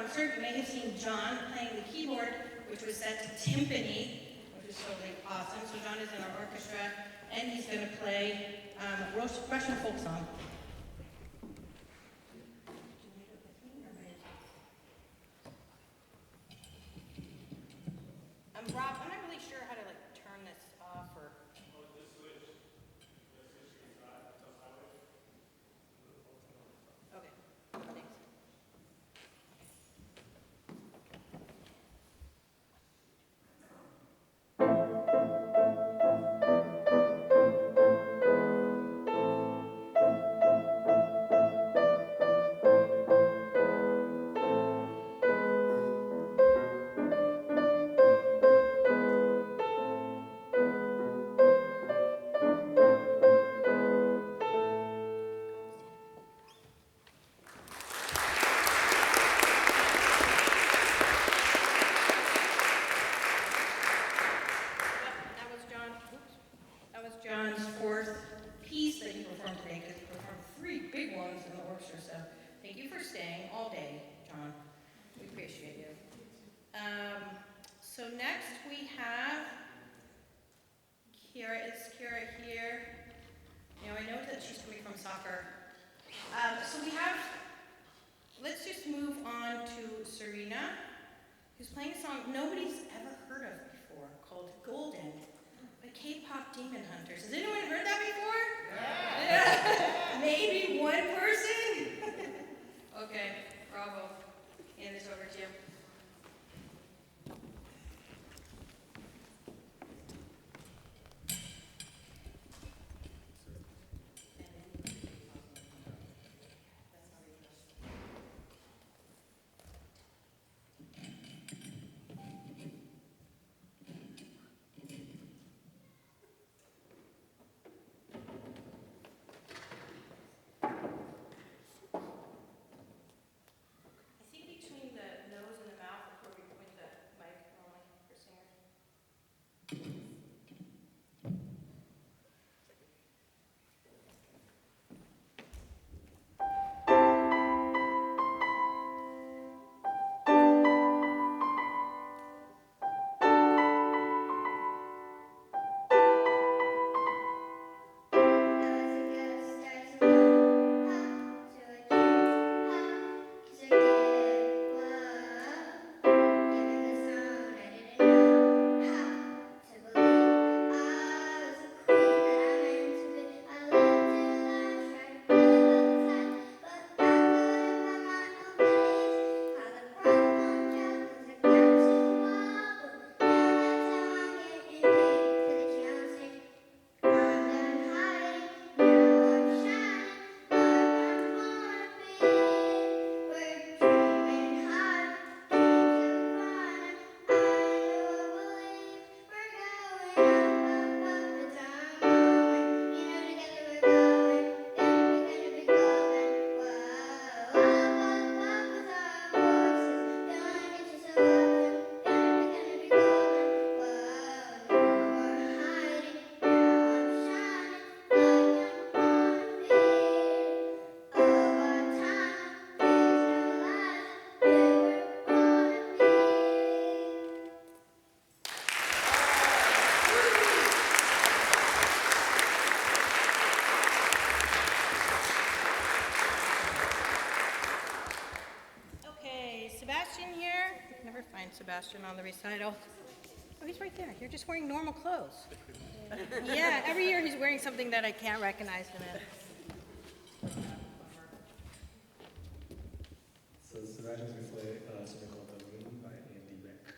concert, you may have seen John playing the keyboard, which was set to timpani, which is totally awesome. So John is in our orchestra, and he's going to play Russian folk song. Rob, I'm not really sure how to turn this off or. Okay, thanks. John's fourth piece that he performed today, because he performed 3 big ones in the orchestra, so thank you for staying all day, John. We appreciate you. So next we have Kira. Is Kira here? Now I know that she's coming from soccer. So we have, let's just move on to Serena, who's playing a song nobody's ever heard of before, called Golden. K-pop Demon Hunters. Has anyone heard that before? Yeah. Maybe one person? Okay, bravo. Hand this over to you. Sebastian on the recital. Oh, he's right there. You're just wearing normal clothes. Yeah, every year he's wearing something that I can't recognize him in. So Sebastian's going to play something called The Moon by Andy Beck.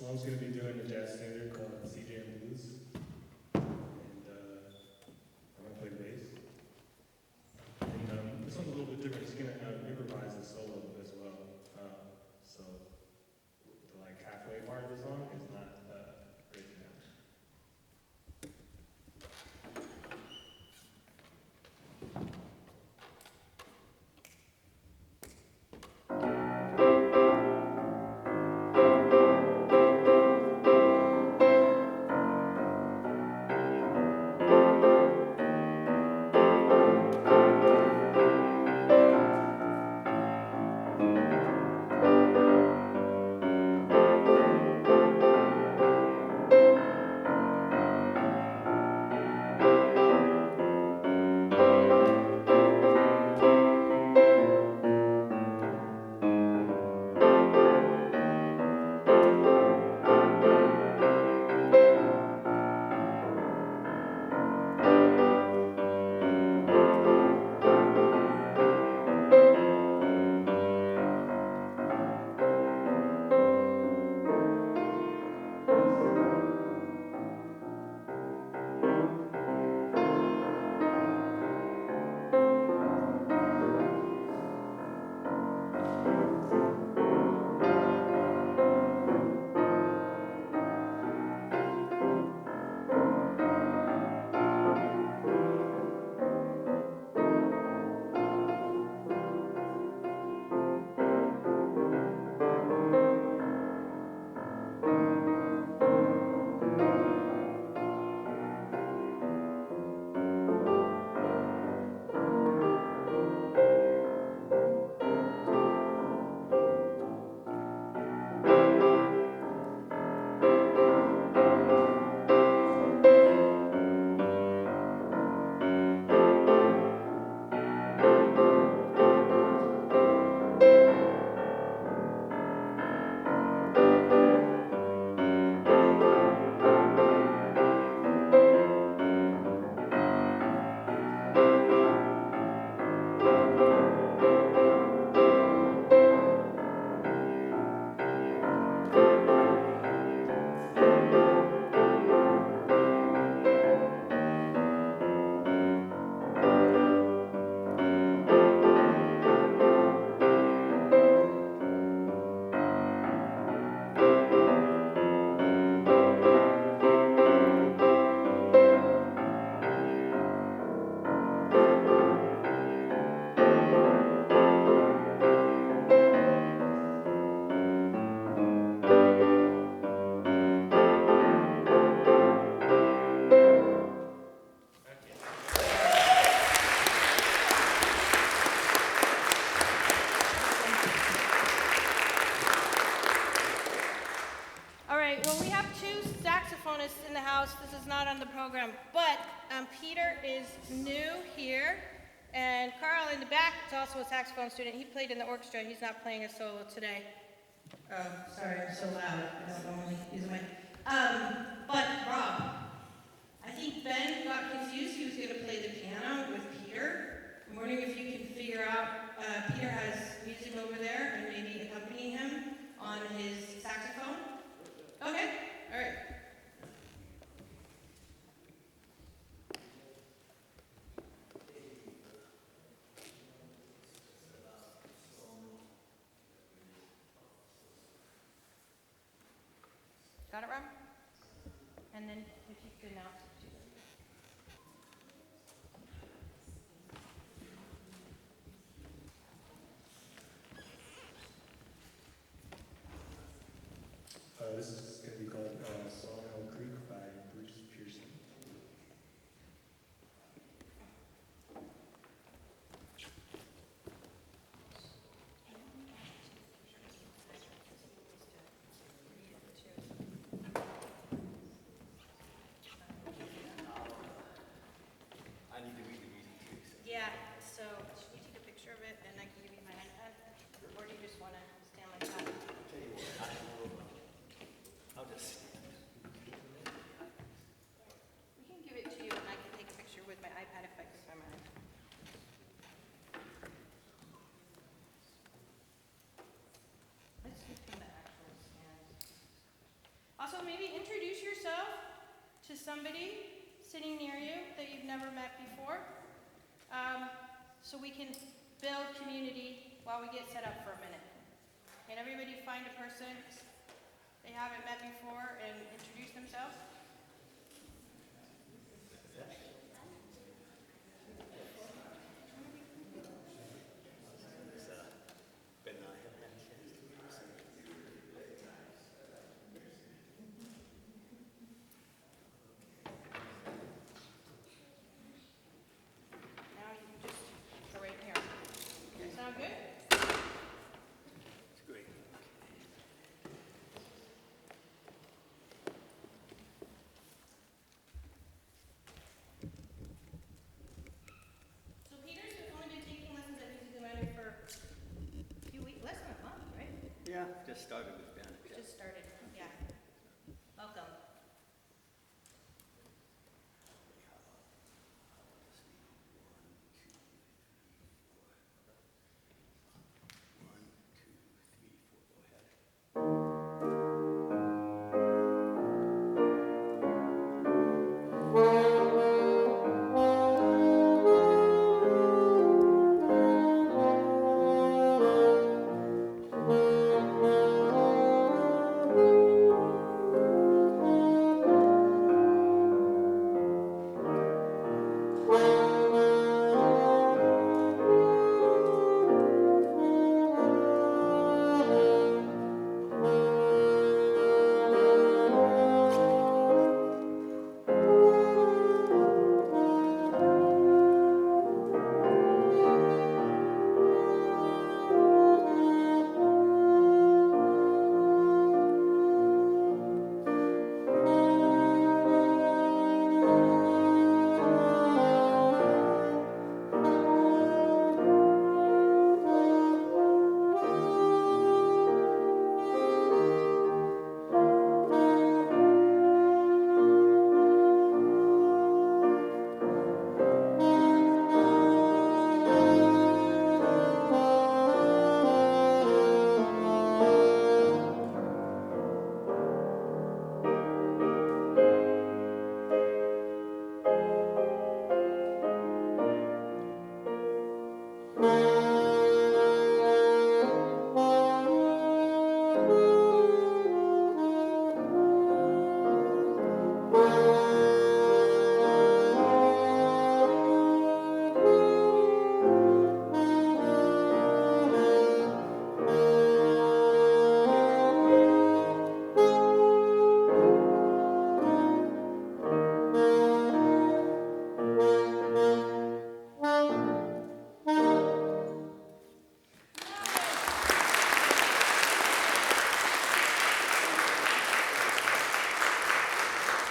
Sloan's going to be doing a jazz standard called CJ and Blues, and I'm going to play bass. And this one's a little bit different. He's going to improvise a solo as well. So the like halfway part of the song is not breaking down. All right, well, we have two saxophonists in the house. This is not on the program, but Peter is new here, and Carl in the back is also a saxophone student. He played in the orchestra. He's not playing a solo today. Oh, sorry, I'm so loud. I don't normally use my... But Rob, I think Ben got confused. He was going to play the piano with Peter. I'm wondering if you can figure out... Peter has music over there, and maybe accompany him on his saxophone. Okay, all right. Got it, Rob? And then if you could announce it too. This is going to be called Sawmill Creek by Bruce Pearson. Also, maybe introduce yourself to somebody sitting near you that you've never met before, so we can build community while we get set up for a minute. Can everybody find a person they haven't met before and introduce themselves? Now you can just go right here. Sound good? It's great. So Peter's only been taking lessons at Music Commander for a few weeks, less than a month, right? Yeah, just started with Ben. Just started, yeah. Welcome. One, two, three, four. Go ahead.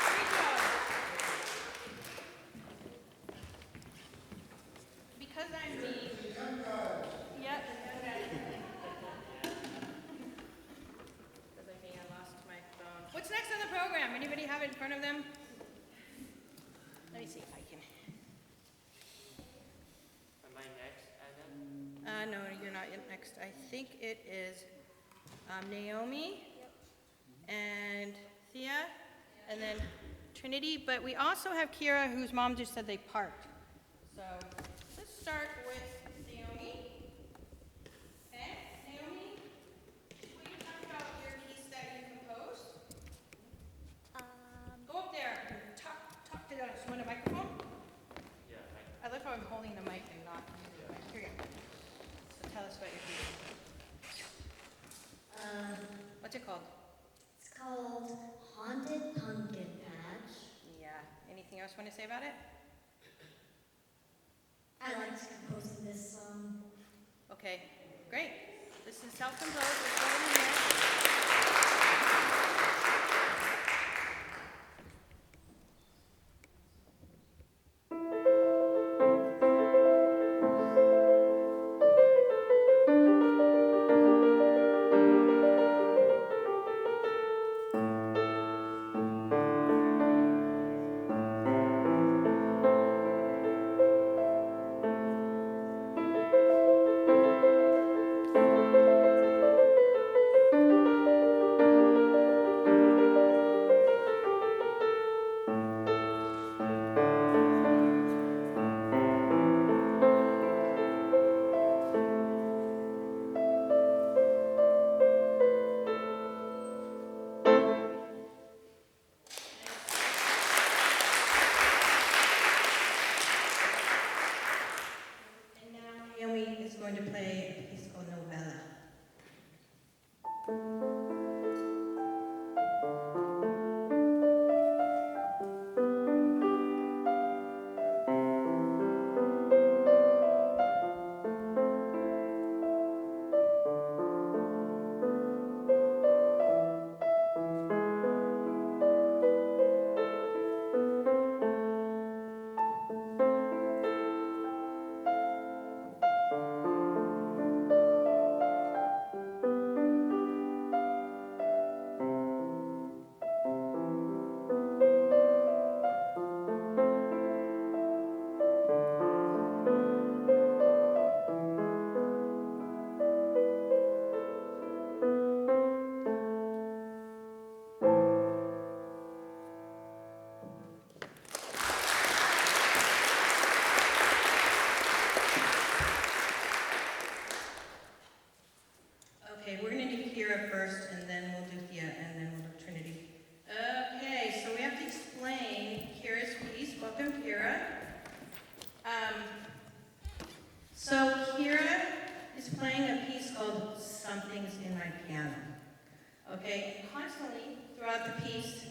Great job. Because I'm me. Yep. Because I'm me, I lost my phone. What's next on the program? Anybody have it in front of them? Let me see if I can. Am I next, Adam? No, you're not yet next. I think it is Naomi and Thea, and then Trinity. But we also have Kira, whose mom just said they parked. So let's start with Naomi. Okay, Naomi, will you talk about your piece that you composed? Go up there and talk to us. You want a microphone? Yeah, I love how I'm holding the mic and not using the mic. Here you go. So tell us about your piece. What's it called? It's called Haunted Pumpkin Patch. Yeah. Anything else you want to say about it? I liked composing this song. Okay, great. This is self-composed. Let's go in here. throughout the piece,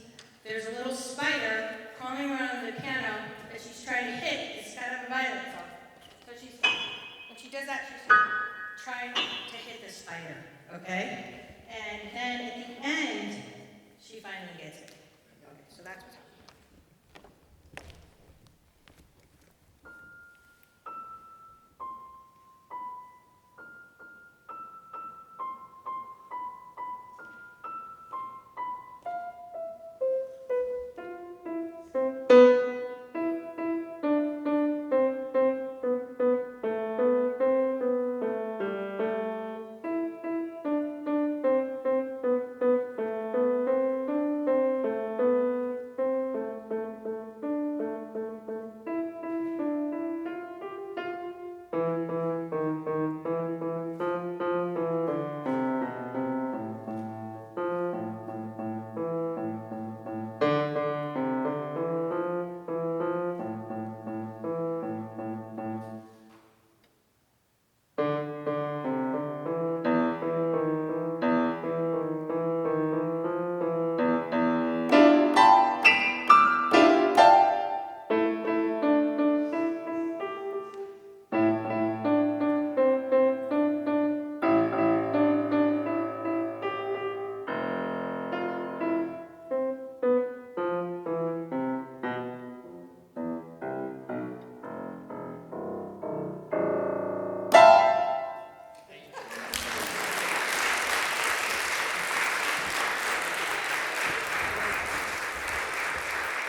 there's a little spider crawling around the piano that she's trying to hit. It's kind of a violent song. So when she does that, she's trying to hit the spider, okay? And then at the end, she finally gets it. Okay, so that's what's happening.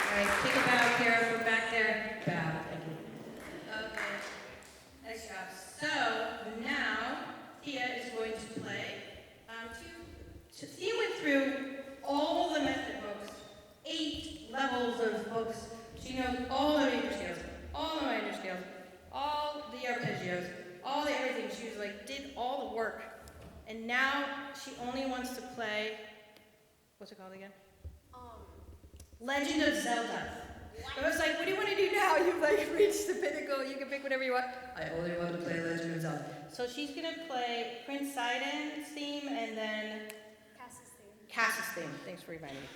All right, take a bow, Kara, from back there. Bow, thank you. Okay, nice job. So now Thea is going to play. Thea went through all the method books, 8 levels of books. She knows all the major scales, all the minor scales, all the arpeggios, all the everything. She was like, did all the work. And now she only wants to play, what's it called again? Legend of Zelda. I was like, what do you want to do now? You've like reached the pinnacle. You can pick whatever you want. I only want to play Legend of Zelda. So she's gonna play Prince Sidon's theme and then Cass's theme. Thanks for reminding me.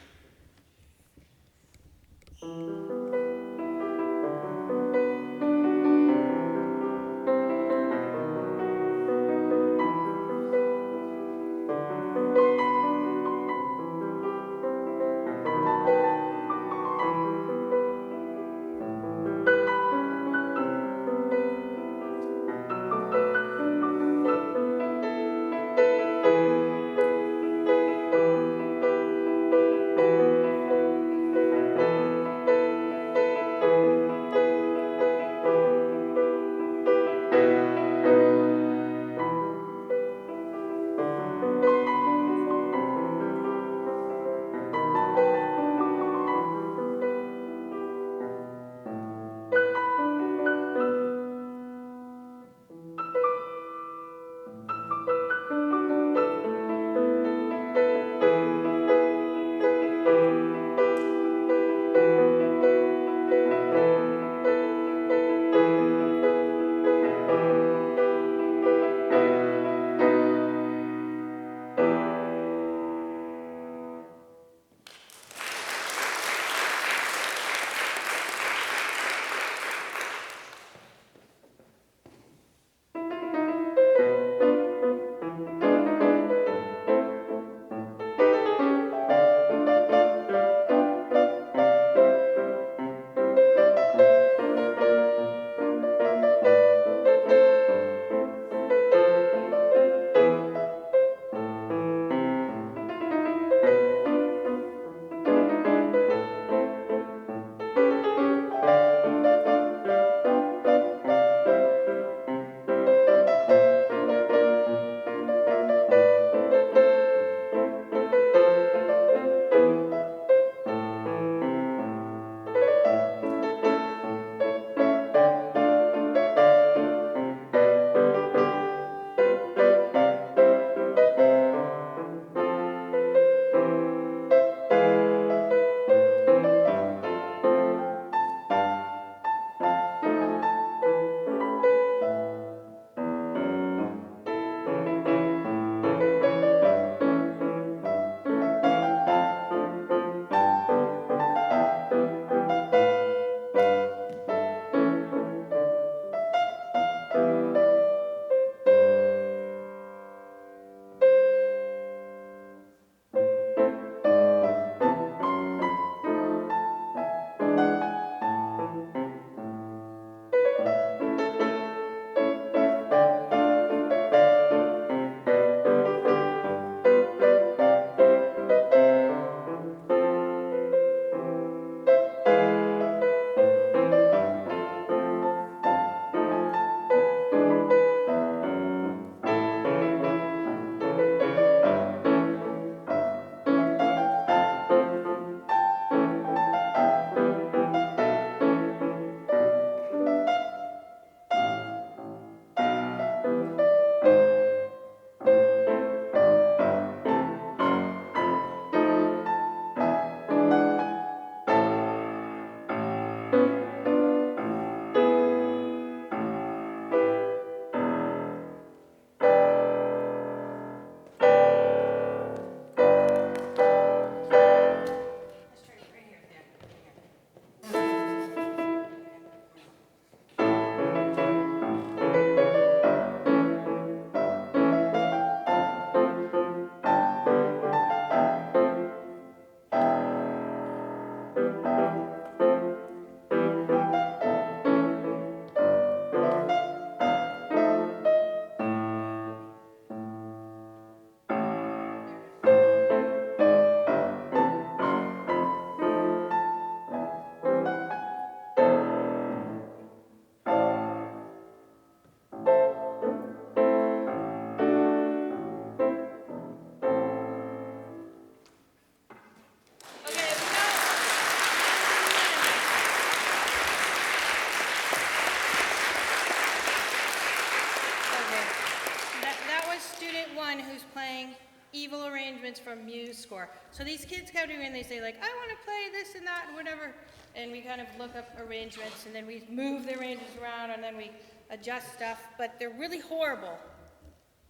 MuseScore. So these kids come to me and they say like, I want to play this and that and whatever. And we kind of look up arrangements and then we move the arrangements around and then we adjust stuff. But they're really horrible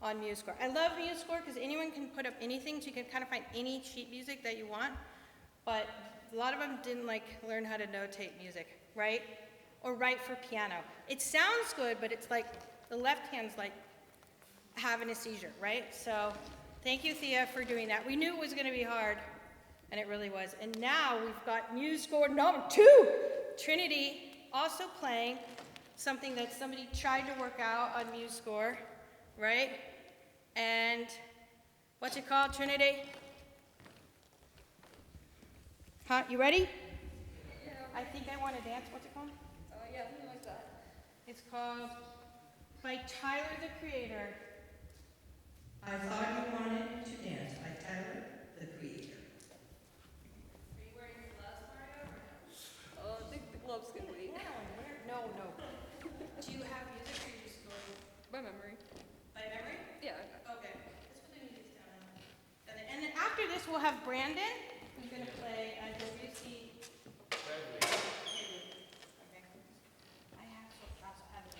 on MuseScore. I love MuseScore because anyone can put up anything, so you can kind of find any sheet music that you want. But a lot of them didn't like learn how to notate music, right? Or write for piano. It sounds good, but it's like the left hand's like having a seizure, right? So thank you, Thea, for doing that. We knew it was going to be hard, and it really was. And now we've got MuseScore number 2. Trinity also playing something that somebody tried to work out on MuseScore, right? And what's it called, Trinity? Huh? You ready? Yeah. I think I want to dance. What's it called? Yeah, something like that. It's called by Tyler the Creator. I thought you wanted to dance by Tyler the Creator. Are you wearing your gloves, Mario, or no? I think the gloves can wait. No. Do you have music or you just go By memory. by memory? Yeah. Okay. Let's put the music down. And then after this, we'll have Brandon, who's going to play WC. Okay. I also have it.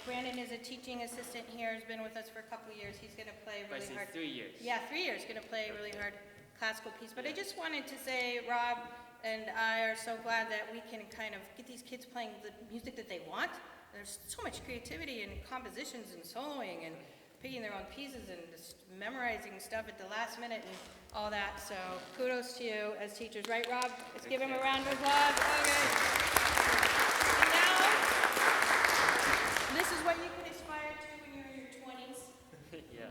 Brandon is a teaching assistant here, has been with us for a couple of years. He's going to play But really it's hard. 3 years. Yeah, 3 years, going to play a really hard classical piece. But I Yeah. just wanted to say, Rob and I are so glad that we can kind of get these kids playing the music that they want. There's so much creativity in compositions and soloing and picking their own pieces and just memorizing stuff at the last minute and all that. So kudos to you as teachers, right, Rob? Let's give him a round of applause. Okay. And now, this is what you can aspire to when you're in your 20s. Yeah.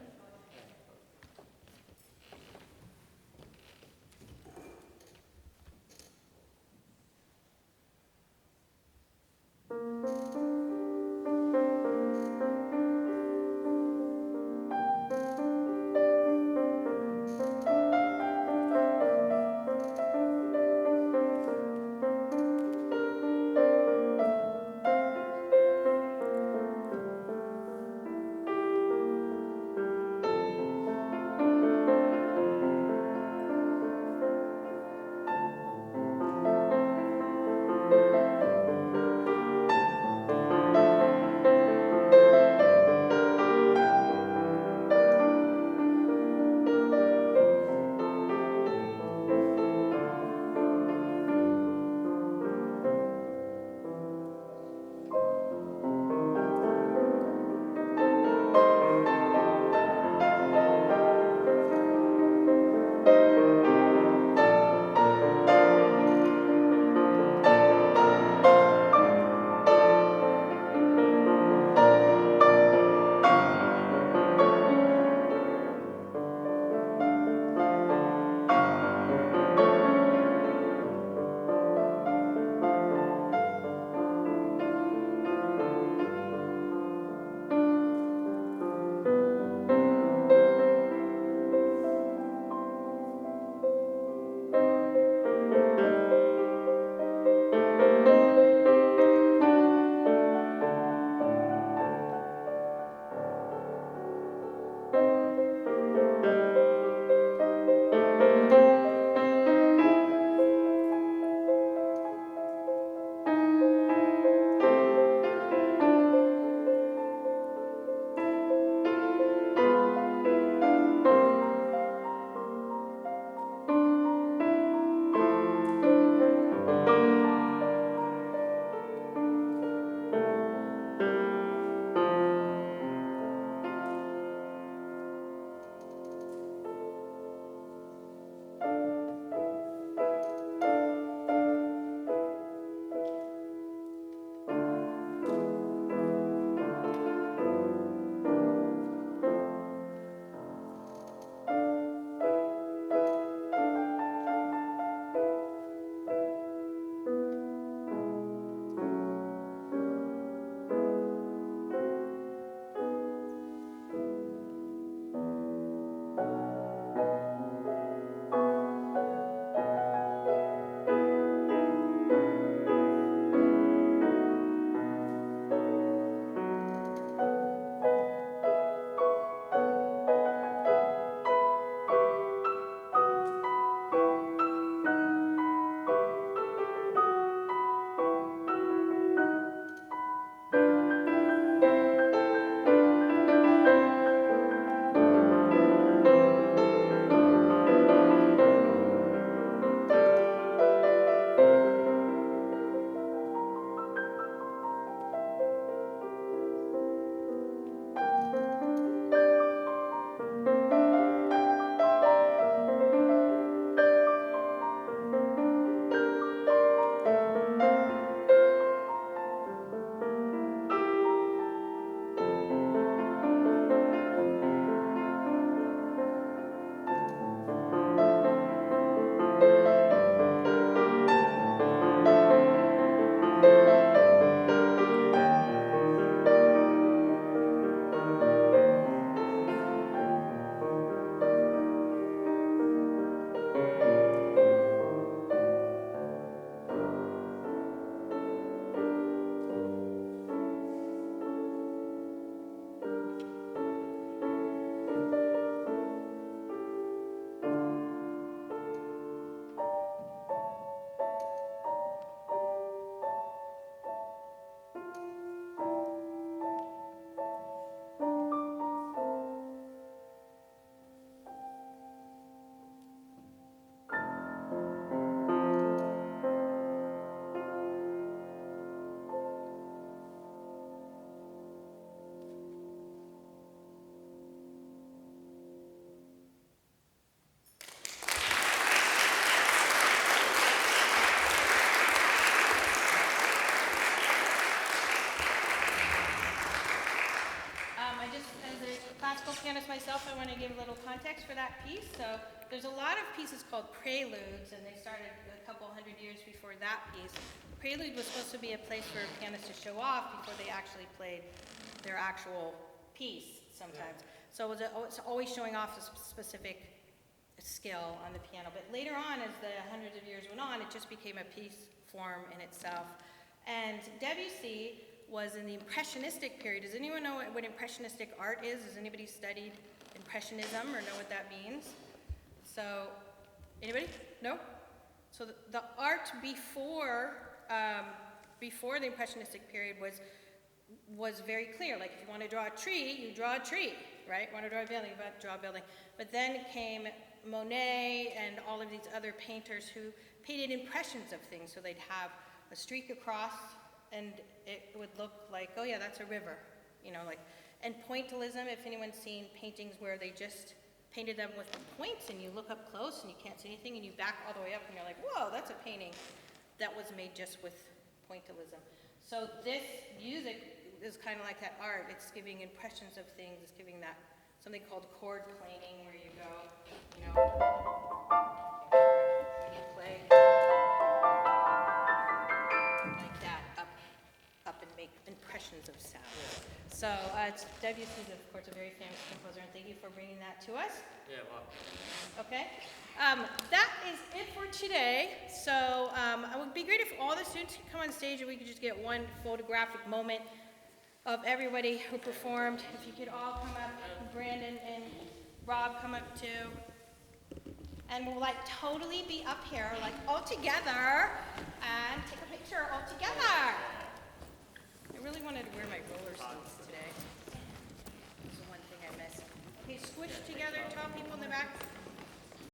myself, I want to give a little context for that piece. So there's a lot of pieces called preludes, and they started a couple hundred years before that piece. Prelude was supposed to be a place for pianists to show off before they actually played their actual piece sometimes. So it's always showing off a specific skill on the piano. But later on, as the hundreds of years went on, it just became a piece form in itself. And Debussy was in the Impressionistic period. Does anyone know what Impressionistic art is? Has anybody studied Impressionism or know what that means? So, anybody? No? So the art before the Impressionistic period was very clear. Like if you want to draw a tree, you draw a tree, right? Want to draw a building, you draw a building. But then came Monet and all of these other painters who painted impressions of things. So they'd have a streak across, and it would look like, oh yeah, that's a river, you know, like. And pointillism, if anyone's seen paintings where they just painted them with points, and you look up close and you can't see anything, and you back all the way up, and you're like, whoa, that's a painting that was made just with pointillism. So this music is kind of like that art. It's giving impressions of things. It's giving that something called chord planing, where you go, you know, you play like that, up and make impressions of sound. So Debussy's, of course, a very famous composer, and thank you for bringing that to us. Yeah, well. Okay, that is it for today. So it would be great if all the students could come on stage and we could just get one photographic moment of everybody who performed. If you could all come up, Brandon and Rob come up too. And we'll like totally be up here, like all together, and take a picture all together. I really wanted to wear my roller skates today. This is one thing I miss. Okay, squish together, tall people in the back.